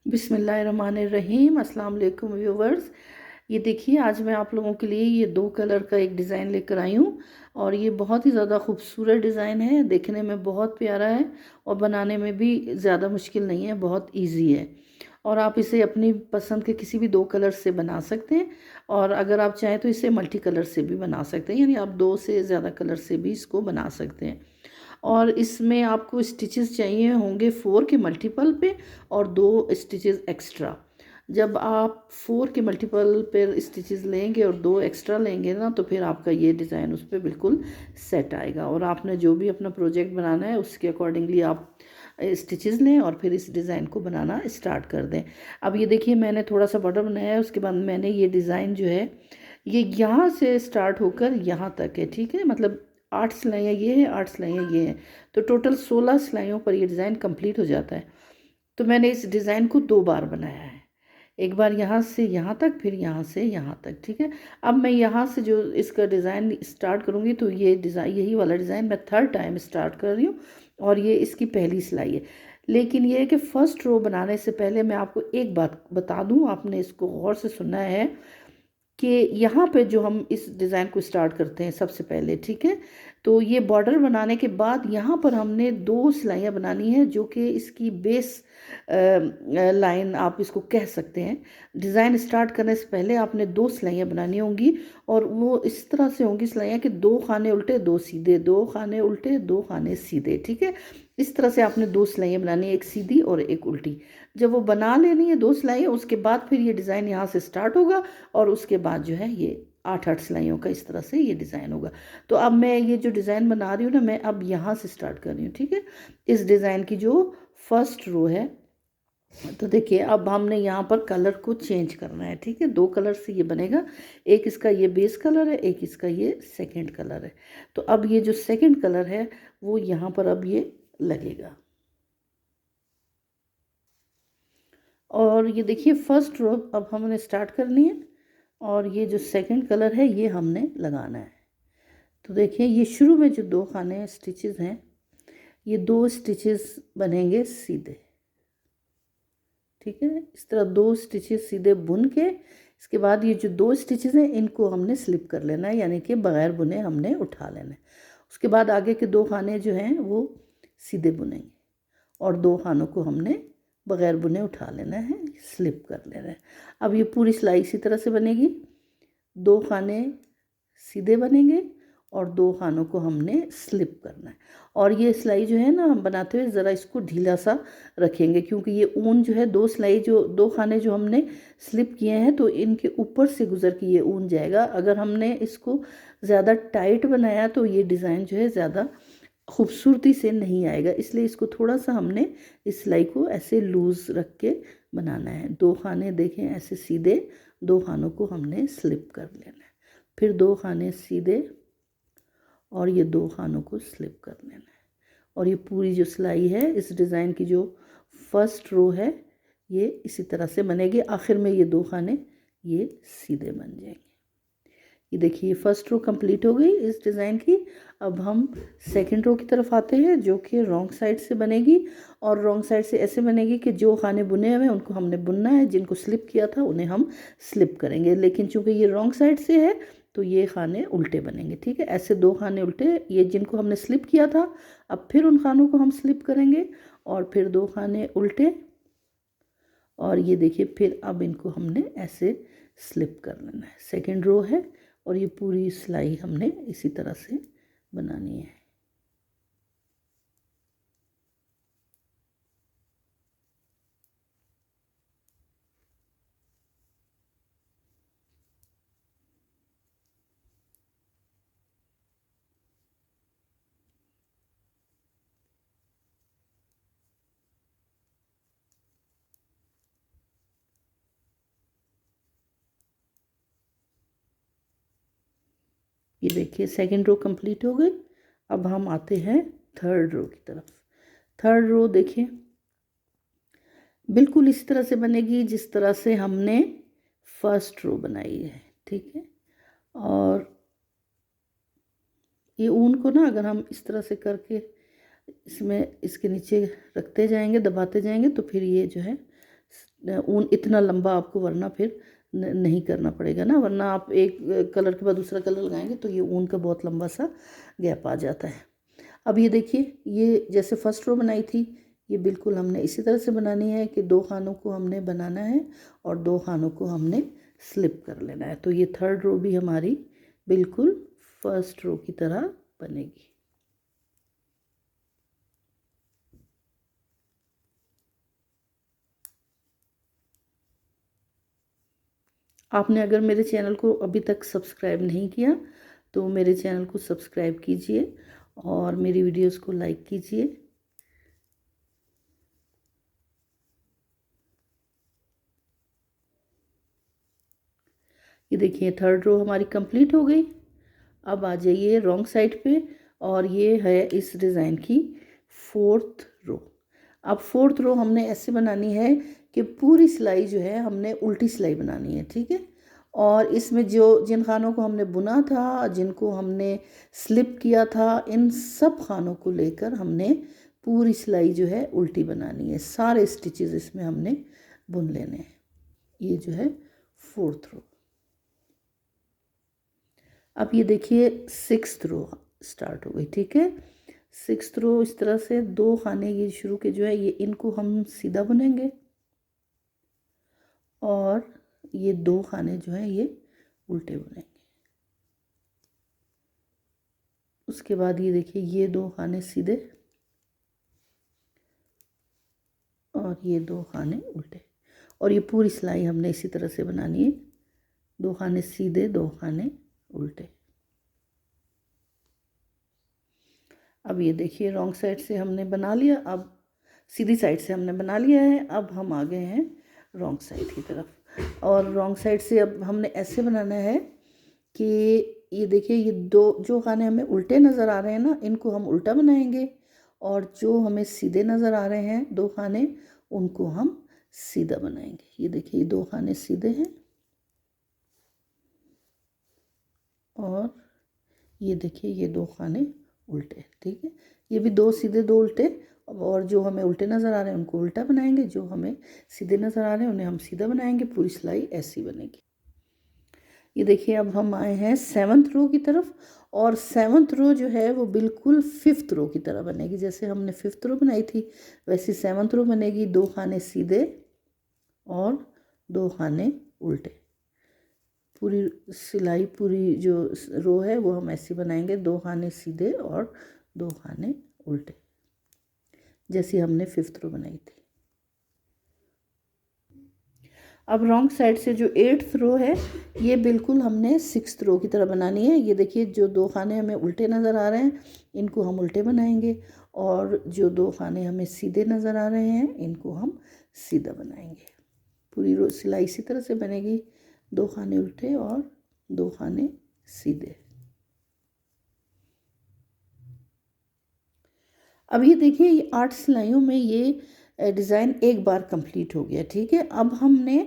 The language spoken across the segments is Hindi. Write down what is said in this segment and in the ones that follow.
बिस्मिल्लाहिर्रहमानिर्रहीम। अस्सलाम वालेकुम व्यूवर्स। ये देखिए, आज मैं आप लोगों के लिए ये 2 कलर का एक डिज़ाइन लेकर आई हूँ और ये बहुत ही ज़्यादा खूबसूरत डिज़ाइन है। देखने में बहुत प्यारा है और बनाने में भी ज़्यादा मुश्किल नहीं है, बहुत ईज़ी है। और आप इसे अपनी पसंद के किसी भी 2 कलर से बना सकते हैं और अगर आप चाहें तो इसे मल्टी कलर से भी बना सकते हैं, यानी आप 2 से ज़्यादा कलर से भी इसको बना सकते हैं। और इसमें आपको स्टिचेस चाहिए होंगे 4 के मल्टीपल पे और 2 स्टिचेस एक्स्ट्रा। जब आप 4 के मल्टीपल पर स्टिचेस लेंगे और 2 एक्स्ट्रा लेंगे ना, तो फिर आपका ये डिज़ाइन उस पे बिल्कुल सेट आएगा। और आपने जो भी अपना प्रोजेक्ट बनाना है उसके अकॉर्डिंगली आप स्टिचेस लें और फिर इस डिज़ाइन को बनाना स्टार्ट कर दें। अब ये देखिए, मैंने थोड़ा सा बॉर्डर बनाया है, उसके बाद मैंने ये डिज़ाइन जो है ये यहाँ से स्टार्ट होकर यहाँ तक है, ठीक है। मतलब 8 सिलाइयाँ ये हैं, 8 सिलाइयाँ ये हैं, तो टोटल 16 सिलाइयों पर ये डिज़ाइन कंप्लीट हो जाता है। तो मैंने इस डिज़ाइन को 2 बार बनाया है, एक बार यहाँ से यहाँ तक, फिर यहाँ से यहाँ तक, ठीक है। अब मैं यहाँ से जो इसका डिज़ाइन स्टार्ट करूँगी, तो ये डिज़ाइन, यही वाला डिज़ाइन मैं थर्ड टाइम स्टार्ट कर रही हूँ और ये इसकी पहली सिलाई है। लेकिन ये है कि फ़र्स्ट रो बनाने से पहले मैं आपको एक बात बता दूँ, आपने इसको गौर से सुनना है कि यहाँ पे जो हम इस डिज़ाइन को स्टार्ट करते हैं सबसे पहले, ठीक है। तो ये बॉर्डर बनाने के बाद यहाँ पर हमने 2 सिलाइयाँ बनानी है, जो कि इसकी बेस लाइन आप इसको कह सकते हैं। डिज़ाइन स्टार्ट करने से पहले आपने 2 सिलाइयाँ बनानी होंगी और वो इस तरह से होंगी सिलाइयाँ कि 2 खाने उल्टे 2 सीधे, 2 खाने उल्टे 2 खाने सीधे, ठीक है। इस तरह से आपने 2 सिलाइयाँ बनानी है, एक सीधी और एक उल्टी। जब वो बना लेनी है 2 सिलाइयाँ, उसके बाद फिर ये डिज़ाइन यहाँ से स्टार्ट होगा और उसके बाद जो है ये 8-8 सिलाइयों का इस तरह से ये डिज़ाइन होगा। तो अब मैं ये जो डिज़ाइन बना रही हूँ ना, मैं अब यहाँ से स्टार्ट कर रही हूँ, ठीक है। इस डिज़ाइन की जो फर्स्ट रो है, तो देखिए अब हमने यहाँ पर कलर को चेंज करना है, ठीक है। 2 कलर से ये बनेगा, एक इसका ये बेस कलर है, एक इसका ये सेकंड कलर है। तो अब ये जो सेकंड कलर है वो यहाँ पर अब ये लगेगा और ये देखिए फर्स्ट रो अब हमने स्टार्ट करनी है और ये जो सेकंड कलर है ये हमने लगाना है। तो देखिए, ये शुरू में जो 2 खाने स्टिचेस हैं, ये 2 स्टिचेस बनेंगे सीधे, ठीक है। इस तरह 2 स्टिचेस सीधे बुन के इसके बाद ये जो 2 स्टिचेस हैं इनको हमने स्लिप कर लेना है, यानी कि बगैर बुने हमने उठा लेना है। उसके बाद आगे के 2 खाने जो हैं वो सीधे बुनेंगे और 2 खानों को हमने बगैर बुने उठा लेना है, स्लिप कर लेना है। अब ये पूरी सिलाई इसी तरह से बनेगी, 2 खाने सीधे बनेंगे और 2 खानों को हमने स्लिप करना है। और ये सिलाई जो है ना, हम बनाते हुए ज़रा इसको ढीला सा रखेंगे, क्योंकि ये ऊन जो है 2 सिलाई जो 2 खाने जो हमने स्लिप किए हैं तो इनके ऊपर से गुजर के ये ऊन जाएगा। अगर हमने इसको ज़्यादा टाइट बनाया तो ये डिज़ाइन जो है ज़्यादा खूबसूरती से नहीं आएगा, इसलिए इसको थोड़ा सा हमने इस सिलाई को ऐसे लूज़ रख के बनाना है। 2 खाने देखें ऐसे सीधे, 2 खानों को हमने स्लिप कर लेना है, फिर 2 खाने सीधे और ये 2 खानों को स्लिप कर लेना है। और ये पूरी जो सिलाई है इस डिज़ाइन की जो फर्स्ट रो है ये इसी तरह से बनेगी। आखिर में ये 2 खाने ये सीधे बन जाएंगे। ये देखिए, फर्स्ट रो कंप्लीट हो गई इस डिज़ाइन की। अब हम सेकंड रो की तरफ आते हैं, जो कि रॉन्ग साइड से बनेगी और रॉन्ग साइड से ऐसे बनेगी कि जो खाने बुने हुए हैं उनको हमने बुनना है, जिनको स्लिप किया था उन्हें हम स्लिप करेंगे। लेकिन चूंकि ये रॉन्ग साइड से है तो ये खाने उल्टे बनेंगे, ठीक है। ऐसे 2 खाने उल्टे, ये जिनको हमने स्लिप किया था, अब फिर उन खानों को हम स्लिप करेंगे और फिर 2 खाने उल्टे और ये देखिए फिर अब इनको हमने ऐसे स्लिप कर लेना है। सेकंड रो है और ये पूरी सिलाई हमने इसी तरह से बनानी है। ये देखिए सेकंड रो कंप्लीट हो गई। अब हम आते हैं थर्ड रो की तरफ। थर्ड रो देखिए बिल्कुल इस तरह से बनेगी जिस तरह से हमने फर्स्ट रो बनाई है, ठीक है। और ये ऊन को ना अगर हम इस तरह से करके इसमें इसके नीचे रखते जाएंगे, दबाते जाएंगे, तो फिर ये जो है ऊन इतना लंबा आपको वरना फिर नहीं करना पड़ेगा ना, वरना आप एक कलर के बाद दूसरा कलर लगाएंगे तो ये ऊन का बहुत लंबा सा गैप आ जाता है। अब ये देखिए, ये जैसे फर्स्ट रो बनाई थी, ये बिल्कुल हमने इसी तरह से बनानी है कि 2 खानों को हमने बनाना है और 2 खानों को हमने स्लिप कर लेना है। तो ये थर्ड रो भी हमारी बिल्कुल फर्स्ट रो की तरह बनेगी। आपने अगर मेरे चैनल को अभी तक सब्सक्राइब नहीं किया तो मेरे चैनल को सब्सक्राइब कीजिए और मेरी वीडियोस को लाइक कीजिए। ये देखिए थर्ड रो हमारी कंप्लीट हो गई। अब आ जाइए रॉन्ग साइड पे, और ये है इस डिज़ाइन की फोर्थ रो। अब फोर्थ रो हमने ऐसे बनानी है कि पूरी सिलाई जो है हमने उल्टी सिलाई बनानी है, ठीक है। और इसमें जो जिन खानों को हमने बुना था, जिनको हमने स्लिप किया था, इन सब खानों को लेकर हमने पूरी सिलाई जो है उल्टी बनानी है। सारे स्टिचेस इसमें हमने बुन लेने हैं। ये जो है फोर्थ रो। अब ये देखिए सिक्स्थ रो स्टार्ट हो गई, ठीक है। सिक्स्थ रो इस तरह से 2 खाने ये शुरू के जो है ये इनको हम सीधा बुनेंगे और ये 2 खाने जो है ये उल्टे बुनेंगे। उसके बाद ये देखिए ये 2 खाने सीधे और ये 2 खाने उल्टे, और ये पूरी सिलाई हमने इसी तरह से बनानी है। 2 खाने सीधे, 2 खाने उल्टे। अब ये देखिए रॉन्ग साइड से हमने बना लिया, अब सीधी साइड से हमने बना लिया है। अब हम आ गए हैं रॉन्ग साइड की तरफ, और रॉन्ग साइड से अब हमने ऐसे बनाना है कि ये देखिए ये 2 जो खाने हमें उल्टे नज़र आ रहे हैं ना, इनको हम उल्टा बनाएंगे, और जो हमें सीधे नज़र आ रहे हैं 2 खाने, उनको हम सीधा बनाएंगे। ये देखिए 2 खाने सीधे हैं और ये देखिए ये 2 खाने उल्टे, ठीक है। ये भी 2 सीधे 2 उल्टे, और जो हमें उल्टे नज़र आ रहे हैं उनको उल्टा बनाएंगे, जो हमें सीधे नज़र आ रहे हैं उन्हें हम सीधा बनाएंगे। पूरी सिलाई ऐसी बनेगी। ये देखिए अब हम आए हैं 7th रो की तरफ, और 7th रो जो है वो बिल्कुल 5th रो की तरह बनेगी। जैसे हमने 5th रो बनाई थी वैसी 7th रो बनेगी। 2 खाने सीधे और 2 खाने उल्टे। पूरी सिलाई, पूरी जो रो है वो हम ऐसी बनाएंगे, 2 खाने सीधे और 2 खाने उल्टे, जैसी हमने 5th रो बनाई थी। अब रॉन्ग साइड से जो 8th रो है ये बिल्कुल हमने 6th रो की तरह बनानी है। ये देखिए जो 2 खाने हमें उल्टे नज़र आ रहे हैं इनको हम उल्टे बनाएंगे, और जो 2 खाने हमें सीधे नज़र आ रहे हैं इनको हम सीधा बनाएंगे। पूरी रो सिलाई इसी तरह से बनेगी, 2 खाने उल्टे और 2 खाने सीधे। अब ये देखिए ये 8 सिलाइयों में ये डिज़ाइन एक बार कंप्लीट हो गया, ठीक है। अब हमने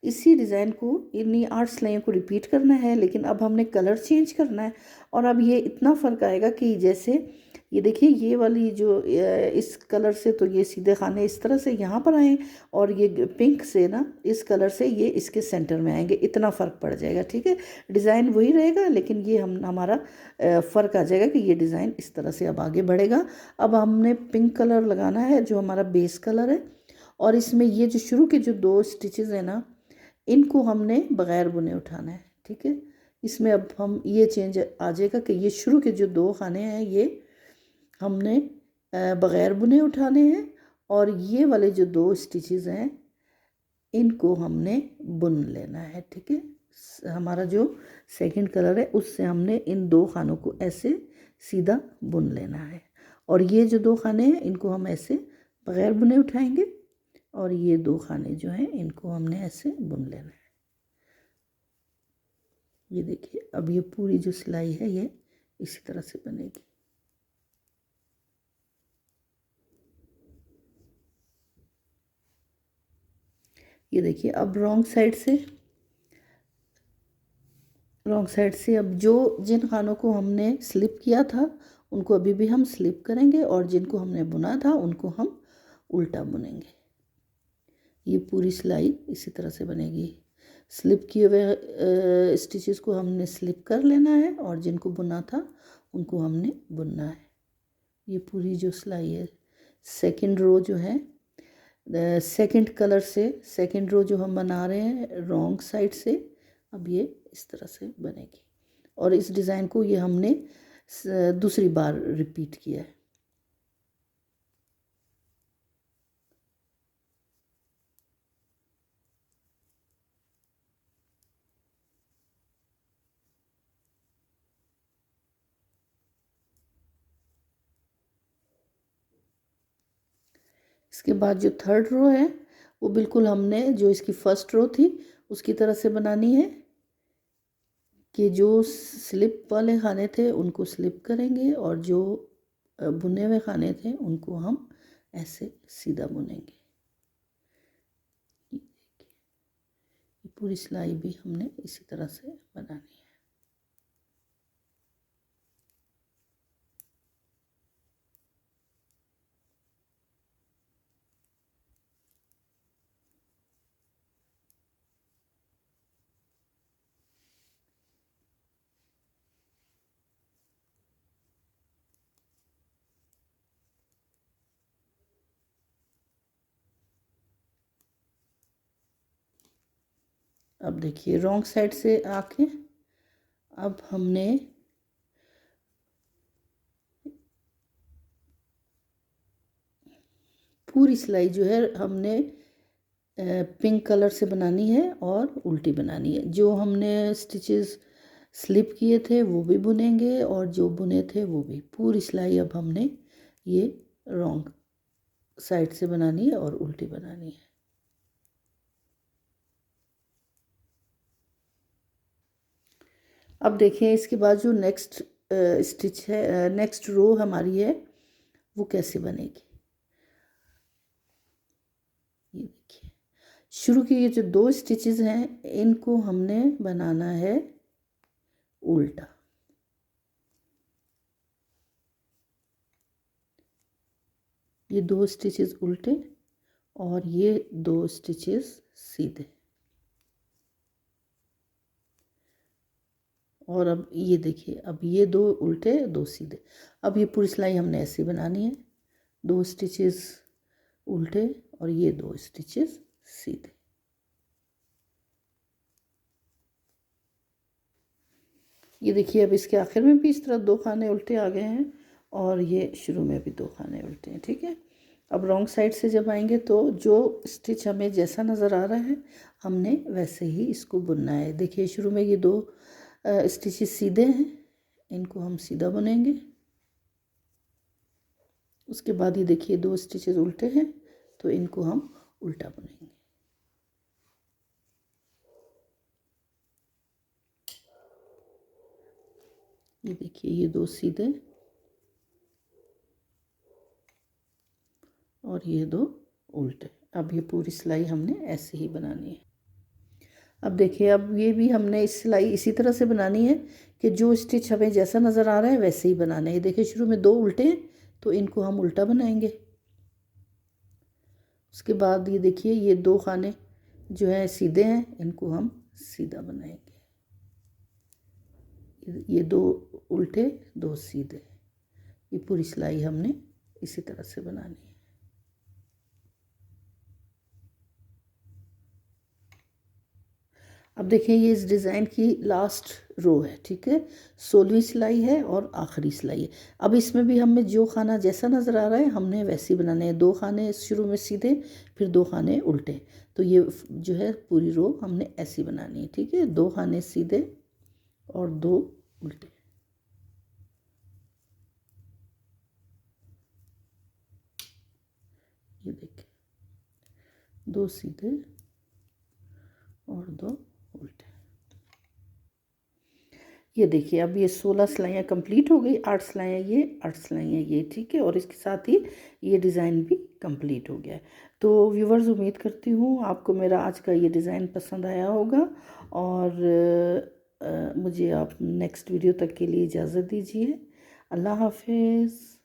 इसी डिज़ाइन को इन्हीं 8 सिलाइयों को रिपीट करना है, लेकिन अब हमने कलर चेंज करना है। और अब ये इतना फ़र्क आएगा कि जैसे ये देखिए ये वाली जो इस कलर से तो ये सीधे खाने इस तरह से यहाँ पर आए, और ये पिंक से ना इस कलर से ये इसके सेंटर में आएंगे। इतना फ़र्क पड़ जाएगा, ठीक है। डिज़ाइन वही रहेगा लेकिन ये हमारा फ़र्क आ जाएगा कि ये डिज़ाइन इस तरह से अब आगे बढ़ेगा। अब हमने पिंक कलर लगाना है जो हमारा बेस कलर है, और इसमें ये जो शुरू के जो 2 स्टिचेज़ हैं ना, इनको हमने बग़ैर बुने उठाना है, ठीक है। इसमें अब हम ये चेंज आ जाएगा कि ये शुरू के जो 2 खाने हैं ये हमने बग़ैर बुने उठाने हैं, और ये वाले जो 2 स्टिचेस हैं इनको हमने बुन लेना है, ठीक है। हमारा जो सेकंड कलर है उससे हमने इन 2 खानों को ऐसे सीधा बुन लेना है, और ये जो 2 खाने हैं इनको हम ऐसे बग़ैर बुने उठाएंगे, और ये 2 खाने जो हैं इनको हमने ऐसे बुन लेना है। ये देखिए अब ये पूरी जो सिलाई है ये इसी तरह से बनेगी। ये देखिए अब रॉन्ग साइड से अब जो जिन खानों को हमने स्लिप किया था उनको अभी भी हम स्लिप करेंगे, और जिनको हमने बुना था उनको हम उल्टा बुनेंगे। ये पूरी सिलाई इसी तरह से बनेगी। स्लिप किए हुए स्टिचेस को हमने स्लिप कर लेना है और जिनको बुना था उनको हमने बुनना है। ये पूरी जो सिलाई है, सेकंड रो जो है सेकंड कलर से सेकंड रो जो हम बना रहे हैं रॉन्ग साइड से, अब ये इस तरह से बनेगी। और इस डिज़ाइन को ये हमने दूसरी बार रिपीट किया है। इसके बाद जो थर्ड रो है वो बिल्कुल हमने जो इसकी फर्स्ट रो थी उसकी तरह से बनानी है कि जो स्लिप वाले खाने थे उनको स्लिप करेंगे और जो बुने हुए खाने थे उनको हम ऐसे सीधा बुनेंगे। ये देखिए, ये पूरी सिलाई भी हमने इसी तरह से बनानी है। अब देखिए रॉन्ग साइड से आके अब हमने पूरी सिलाई जो है हमने पिंक कलर से बनानी है और उल्टी बनानी है। जो हमने स्टिचेस स्लिप किए थे वो भी बुनेंगे और जो बुने थे वो भी। पूरी सिलाई अब हमने ये रॉन्ग साइड से बनानी है और उल्टी बनानी है। अब देखिए इसके बाद जो नेक्स्ट स्टिच है, नेक्स्ट रो हमारी है वो कैसे बनेगी। ये देखिए शुरू के ये जो दो स्टिचेस हैं इनको हमने बनाना है उल्टा। ये दो स्टिचेस उल्टे और ये दो स्टिचेस सीधे। और अब ये देखिए अब ये दो उल्टे दो सीधे। अब ये पूरी सिलाई हमने ऐसे बनानी है, दो स्टिचेस उल्टे और ये दो स्टिचेस सीधे। ये देखिए अब इसके आखिर में भी इस तरह दो खाने उल्टे आ गए हैं और ये शुरू में भी दो खाने उल्टे हैं। ठीक है, अब रॉन्ग साइड से जब आएंगे तो जो स्टिच हमें जैसा नज़र आ रहा है हमने वैसे ही इसको बुनना है। देखिए शुरू में ये दो स्टिचेस सीधे हैं, इनको हम सीधा बुनेंगे। उसके बाद ये देखिए दो स्टिचेस उल्टे हैं तो इनको हम उल्टा बुनेंगे। ये देखिए ये दो सीधे और ये दो उल्टे। अब ये पूरी सिलाई हमने ऐसे ही बनानी है। अब देखिए अब ये भी हमने इस सिलाई इसी तरह से बनानी है कि जो स्टिच हमें जैसा नज़र आ रहा है वैसे ही बनाना है। देखिए शुरू में दो उल्टे हैं तो इनको हम उल्टा बनाएंगे। उसके बाद ये देखिए ये दो खाने जो है सीधे हैं इनको हम सीधा बनाएंगे। ये दो उल्टे दो सीधे, ये पूरी सिलाई हमने इसी तरह से बनानी है। अब देखिए ये इस डिज़ाइन की लास्ट रो है। ठीक है, 16वीं सिलाई है और आखिरी सिलाई है। अब इसमें भी हमें जो खाना जैसा नज़र आ रहा है हमने वैसे ही बनाने हैं। दो खाने शुरू में सीधे फिर दो खाने उल्टे, तो ये जो है पूरी रो हमने ऐसी बनानी है। ठीक है, दो खाने सीधे और दो उल्टे। ये देखिए दो सीधे और दो उल्टे। ये देखिए अब ये 16 सिलाइयाँ कंप्लीट हो गई। 8 सिलाइयाँ ये 8 सिलाइयाँ ये। ठीक है, और इसके साथ ही ये डिज़ाइन भी कंप्लीट हो गया है। तो व्यूवर्स उम्मीद करती हूँ आपको मेरा आज का ये डिज़ाइन पसंद आया होगा और मुझे आप नेक्स्ट वीडियो तक के लिए इजाज़त दीजिए। अल्लाह हाफिज़।